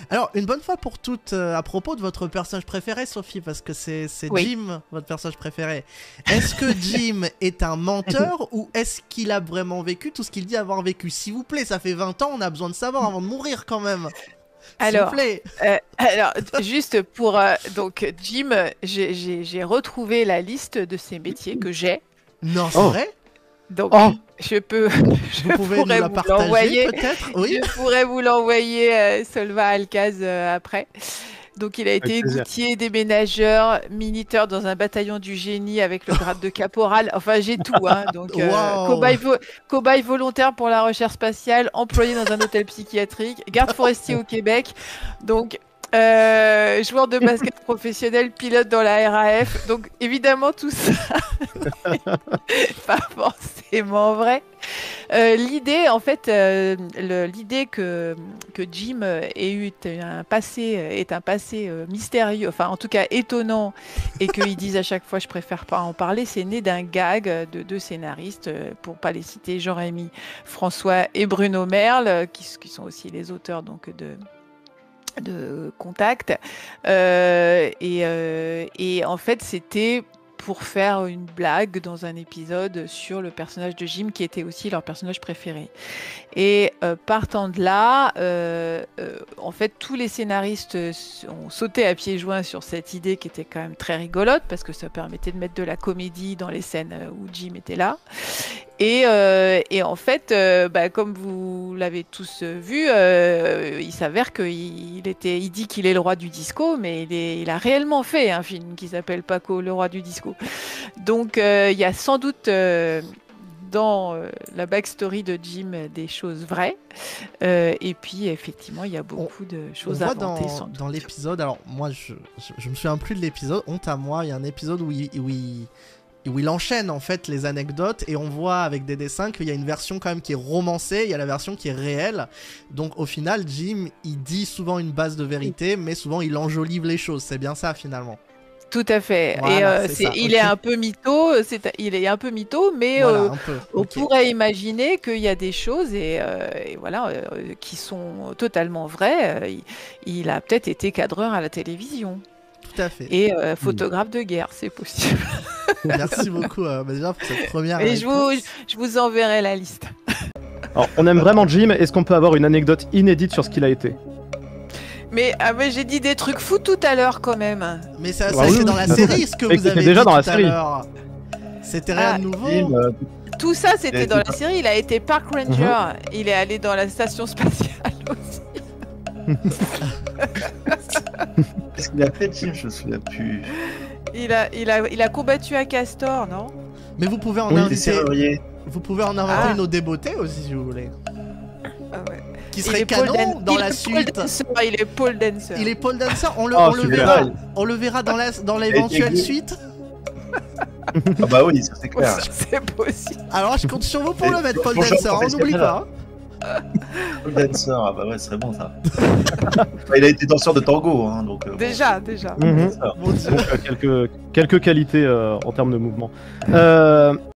Alors, une bonne fois pour toutes, à propos de votre personnage préféré, Sophie, parce que c'est Oui. Jim, votre personnage préféré. Est-ce que Jim est un menteur ou est-ce qu'il a vraiment vécu tout ce qu'il dit avoir vécu? S'il vous plaît, ça fait 20 ans, on a besoin de savoir avant de mourir quand même. S'il vous Alors, plaît. juste pour donc Jim, j'ai retrouvé la liste de ses métiers que j'ai. Non, c'est Oh. vrai? Donc, Oh. je peux, Vous pouvez nous pourrais la vous partager l'envoyer. peut-être? Oui. Je pourrais vous l'envoyer, Solva Alcaz, après. Donc, il a été plaisir. égoutier, déménageur, minuteur dans un bataillon du génie avec le grade de caporal. Enfin, j'ai tout. Hein. Donc, Wow. cobaye volontaire pour la recherche spatiale, employé dans un hôtel psychiatrique, garde forestier au Québec. Donc, joueur de basket professionnel, pilote dans la RAF. Donc, évidemment, tout ça, pas forcément vrai. L'idée, en fait, l'idée que Jim ait eu est un passé mystérieux, enfin en tout cas étonnant, et qu'ils disent à chaque fois je préfère pas en parler, c'est né d'un gag de deux scénaristes, pour pas les citer, Jean-Rémy François et Bruno Merle, qui sont aussi les auteurs donc de Contact. Et en fait, c'était pour faire une blague dans un épisode sur le personnage de Jim, qui était aussi leur personnage préféré. Et partant de là, en fait, tous les scénaristes ont sauté à pieds joints sur cette idée qui était quand même très rigolote, parce que ça permettait de mettre de la comédie dans les scènes où Jim était là. Et en fait, comme vous l'avez tous vu, il s'avère qu'il dit qu'il est le roi du disco, mais il a réellement fait un film qui s'appelle Paco, le roi du disco. Donc, il y a sans doute dans la backstory de Jim des choses vraies. Et puis, effectivement, il y a beaucoup de choses On voit inventées, sans doute. dans l'épisode, alors moi je me souviens plus de l'épisode, honte à moi, il y a un épisode où il enchaîne en fait les anecdotes et on voit avec des dessins qu'il y a une version quand même qui est romancée, il y a la version qui est réelle. Donc au final, Jim, il dit souvent une base de vérité, mais souvent il enjolive les choses. C'est bien ça finalement. Tout à fait. Voilà, Et c'est ça, il ok. est un peu mytho, il est un peu mytho, mais Voilà, un peu. on Ok. pourrait imaginer qu'il y a des choses et voilà, qui sont totalement vraies. Il a peut-être été cadreur à la télévision Tout à fait. et photographe de guerre, c'est possible. Merci beaucoup déjà pour cette première Et réponse. je vous enverrai la liste. Alors, on aime vraiment Jim. Est-ce qu'on peut avoir une anecdote inédite sur ce qu'il a été? Mais j'ai dit des trucs fous tout à l'heure quand même. Mais ça Bah oui, c'est dans oui. la série ce que Mais vous c'était avez déjà dit dans la tout à série. l'heure. C'était rien de nouveau. Jim, Tout ça, Il a c'était été dans la série. Il a été park ranger. Mhm. Il est allé dans la station spatiale aussi. Qu'est-ce qu'il a fait, Jim? Je me souviens plus. Il a combattu un castor, non? Mais vous pouvez en Oui, Il était inviter. serrurier. Vous pouvez en inventer Ah. une au débeauté aussi si vous voulez. Ah ouais. Qui Il serait est Paul canon dans il la est suite. Paul Dancer, il est Paul Dancer. Il est Paul Dancer, on le, Oh, on le super. verra. On le verra dans l'éventuelle été- suite. Ah bah oui, ça c'est clair. C'est possible. Alors je compte sur vous pour le mettre, Paul Bonjour, Dancer, on professeur n'oublie Canard. pas. Paul Dancer, ah bah ouais, ce serait bon ça. Il a été danseur de tango, hein, donc. Déjà. mhm. ça. Mon Dieu. Donc, quelques qualités en termes de mouvement.